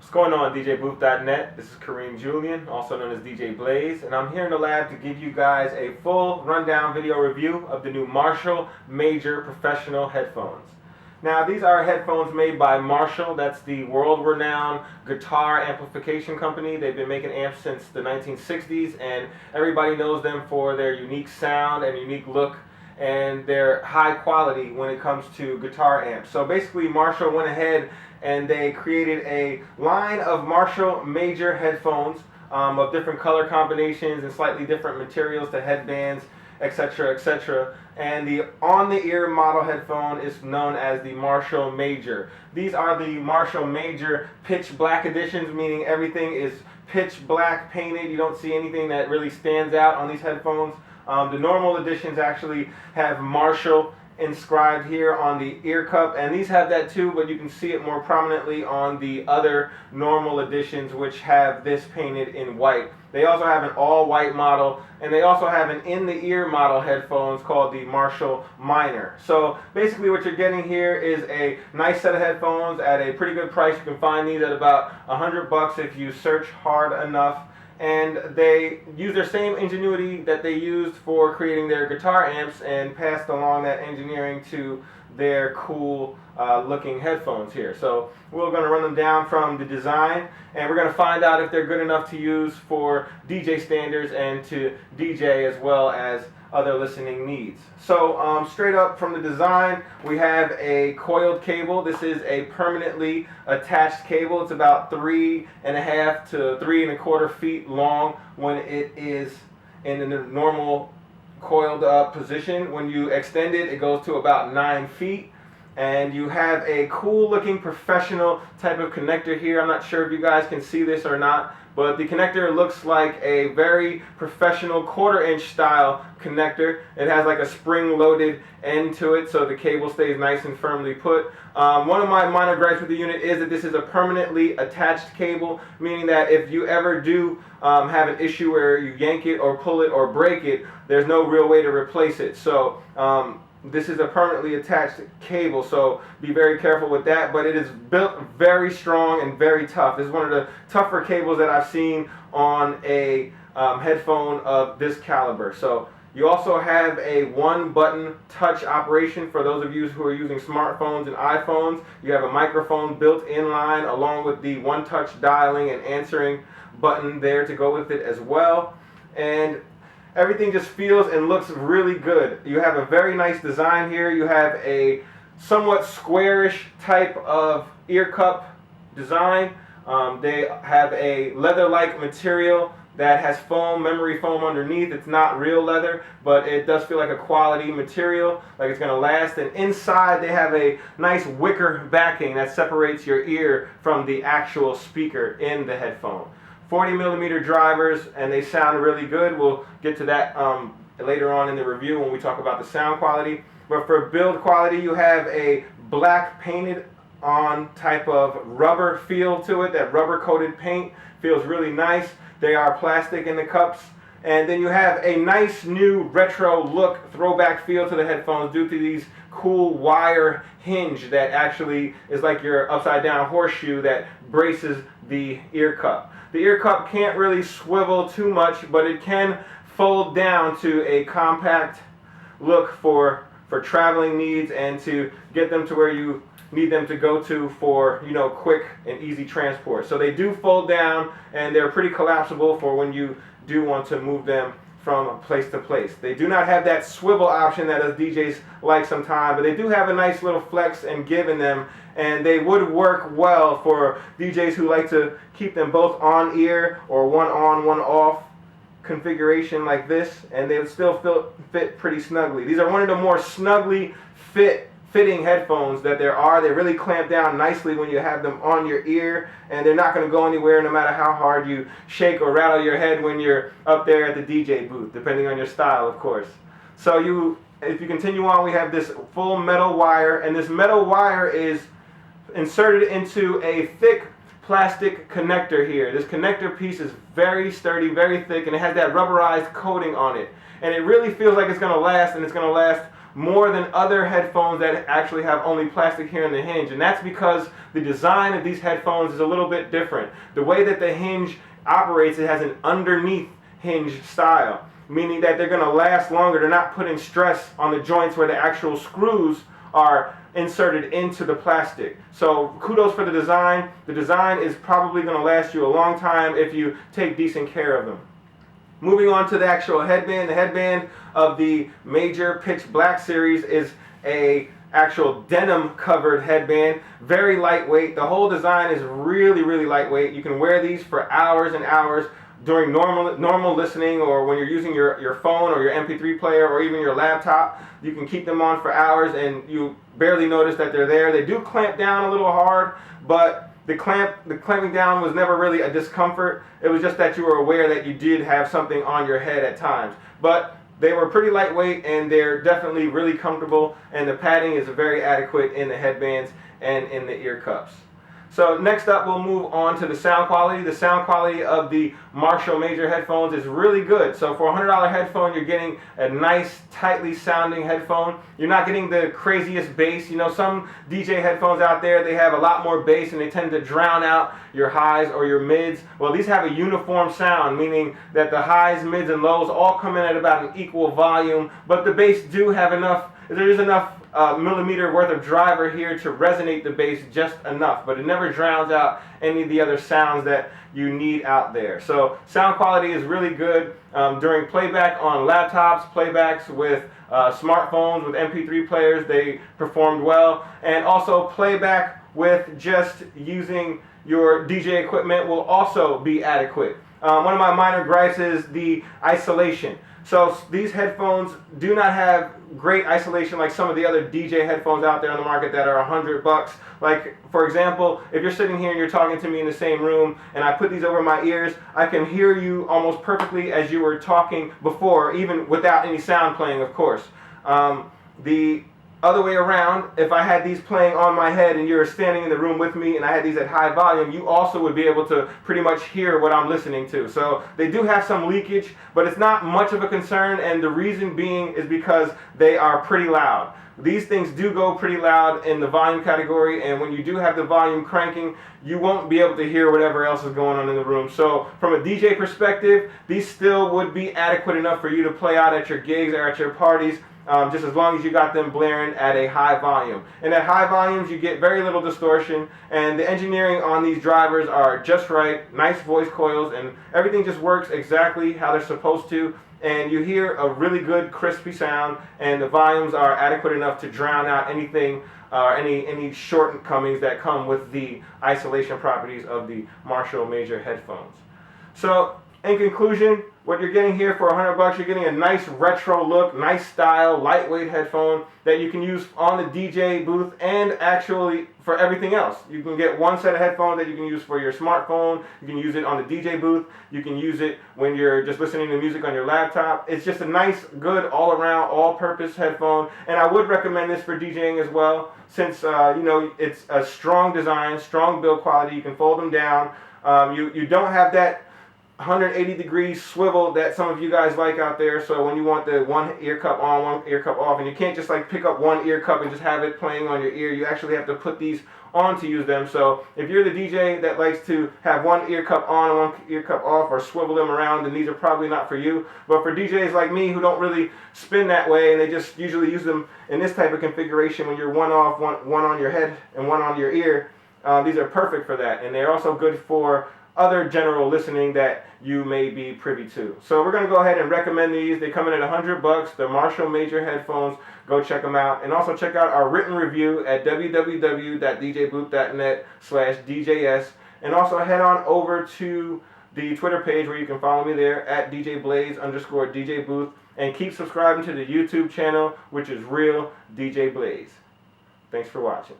What's going on, DJBooth.net? This is Kareem Julian, also known as DJ Blaze, and I'm here in the lab to give you guys a full rundown video review of the new Marshall Major Professional headphones. Now, these are headphones made by Marshall. That's the world-renowned guitar amplification company. They've been making amps since the 1960s, and everybody knows them for their unique sound and unique look and their high quality when it comes to guitar amps. So basically, Marshall went ahead and they created a line of Marshall Major headphones of different color combinations and slightly different materials to headbands, etc., etc. And the on-the-ear model headphone is known as the Marshall Major. These are the Marshall Major pitch black editions, meaning everything is pitch black painted. You don't see anything that really stands out on these headphones. The normal editions actually have Marshall inscribed here on the ear cup, and these have that too, but you can see it more prominently on the other normal editions, which have this painted in white. They also have an all-white model, and they also have an in-the-ear model headphones called the Marshall Minor. So basically what you're getting here is a nice set of headphones at a pretty good price. You can find these at about $100 if you search hard enough. And they use their same ingenuity that they used for creating their guitar amps and passed along that engineering to their cool looking headphones here. So we're going to run them down from the design, and we're going to find out if they're good enough to use for DJ standards and to DJ as well as other listening needs. So straight up from the design, we have a coiled cable. This is a permanently attached cable. It's about 3.5 to 3.25 feet long when it is in the normal coiled up position. When you extend it, it goes to about 9 feet. And you have a cool looking professional type of connector here. I'm not sure if you guys can see this or not, but the connector looks like a very professional 1/4-inch style connector. It has like a spring loaded end to it, so the cable stays nice and firmly put. One of my minor gripes with the unit is that this is a permanently attached cable, meaning that if you ever do have an issue where you yank it or pull it or break it, there's no real way to replace it. So this is a permanently attached cable, so be very careful with that, but it is built very strong and very tough. This is one of the tougher cables that I've seen on a headphone of this caliber. So you also have a one-button touch operation for those of you who are using smartphones and iPhones. You have a microphone built in line along with the one-touch dialing and answering button there to go with it as well. And everything just feels and looks really good. You have a very nice design here. You have a somewhat squarish type of ear cup design. They have a leather-like material that has foam, memory foam underneath. It's not real leather, but it does feel like a quality material, like it's going to last. And inside they have a nice wicker backing that separates your ear from the actual speaker in the headphone. 40mm drivers, and they sound really good. We'll get to that later on in the review when we talk about the sound quality. But for build quality, you have a black painted on type of rubber feel to it. That rubber coated paint feels really nice. They are plastic in the cups. And then you have a nice new retro look, throwback feel to the headphones due to these cool wire hinge that actually is like your upside down horseshoe that braces the ear cup. The ear cup can't really swivel too much, but it can fold down to a compact look for traveling needs and to get them to where you need them to go to for, you know, quick and easy transport. So they do fold down, and they're pretty collapsible for when you do want to move them from place to place. They do not have that swivel option that us DJs like sometimes, but they do have a nice little flex and give in them, and they would work well for DJs who like to keep them both on ear or one on, one off configuration like this, and they would still fit pretty snugly. These are one of the more snugly fitting headphones that there are. They really clamp down nicely when you have them on your ear, and they're not going to go anywhere no matter how hard you shake or rattle your head when you're up there at the DJ booth, depending on your style, of course. So if you continue on, we have this full metal wire, and this metal wire is inserted into a thick plastic connector here. This connector piece is very sturdy, very thick, and it has that rubberized coating on it. And it really feels like it's going to last, and it's going to last more than other headphones that actually have only plastic here in the hinge. And that's because the design of these headphones is a little bit different. The way that the hinge operates, it has an underneath hinge style, meaning that they're going to last longer. They're not putting stress on the joints where the actual screws are inserted into the plastic. So kudos for the design. The design is probably going to last you a long time if you take decent care of them. Moving on to the actual headband. The headband of the Major Pitch Black series is a actual denim covered headband, very lightweight. The whole design is really lightweight. You can wear these for hours and hours during normal listening, or when you're using your phone or your MP3 player or even your laptop. You can keep them on for hours and you barely notice that they're there. They do clamp down a little hard, but the clamping down was never really a discomfort. It was just that you were aware that you did have something on your head at times. But they were pretty lightweight and they're definitely really comfortable, and the padding is very adequate in the headbands and in the ear cups. So next up, we'll move on to the sound quality. The sound quality of the Marshall Major headphones is really good. So for a $100 headphone, you're getting a nice, tightly sounding headphone. You're not getting the craziest bass. You know, some DJ headphones out there, they have a lot more bass and they tend to drown out your highs or your mids. Well, these have a uniform sound, meaning that the highs, mids, and lows all come in at about an equal volume, but the bass do have enough, there is enough millimeter worth of driver here to resonate the bass just enough, but it never drowns out any of the other sounds that you need out there. So sound quality is really good during playback on laptops, playbacks with smartphones, with MP3 players. They performed well, and also playback with just using your DJ equipment will also be adequate. One of my minor gripes is the isolation. So these headphones do not have great isolation like some of the other DJ headphones out there on the market that are $100. Like, for example, if you're sitting here and you're talking to me in the same room and I put these over my ears, I can hear you almost perfectly as you were talking before, even without any sound playing, of course. The other way around, if I had these playing on my head and you're standing in the room with me and I had these at high volume, you also would be able to pretty much hear what I'm listening to. So they do have some leakage, but it's not much of a concern, and the reason being is because they are pretty loud. These things do go pretty loud in the volume category, and when you do have the volume cranking, you won't be able to hear whatever else is going on in the room. So from a DJ perspective, these still would be adequate enough for you to play out at your gigs or at your parties, just as long as you got them blaring at a high volume. And at high volumes, you get very little distortion, and the engineering on these drivers are just right, nice voice coils, and everything just works exactly how they're supposed to. And you hear a really good crispy sound, and the volumes are adequate enough to drown out anything, any shortcomings that come with the isolation properties of the Marshall Major headphones. So in conclusion, what you're getting here for $100, you're getting a nice retro look, nice style, lightweight headphone that you can use on the DJ booth and actually for everything else. You can get one set of headphones that you can use for your smartphone. You can use it on the DJ booth. You can use it when you're just listening to music on your laptop. It's just a nice, good, all-around, all-purpose headphone. And I would recommend this for DJing as well, since you know, it's a strong design, strong build quality. You can fold them down. You don't have that 180-degree swivel that some of you guys like out there, so when you want the one ear cup on, one ear cup off, and you can't just like pick up one ear cup and just have it playing on your ear, you actually have to put these on to use them. So if you're the DJ that likes to have one ear cup on and one ear cup off, or swivel them around, then these are probably not for you. But for DJs like me who don't really spin that way, and they just usually use them in this type of configuration when you're one off, one on your head and one on your ear, these are perfect for that. And they're also good for other general listening that you may be privy to. So we're going to go ahead and recommend these. They come in at $100. The Marshall Major headphones. Go check them out. And also check out our written review at www.djbooth.net/DJS. And also head on over to the Twitter page where you can follow me there at DJBlaze_DJBooth. And keep subscribing to the YouTube channel, which is Real DJ Blaze. Thanks for watching.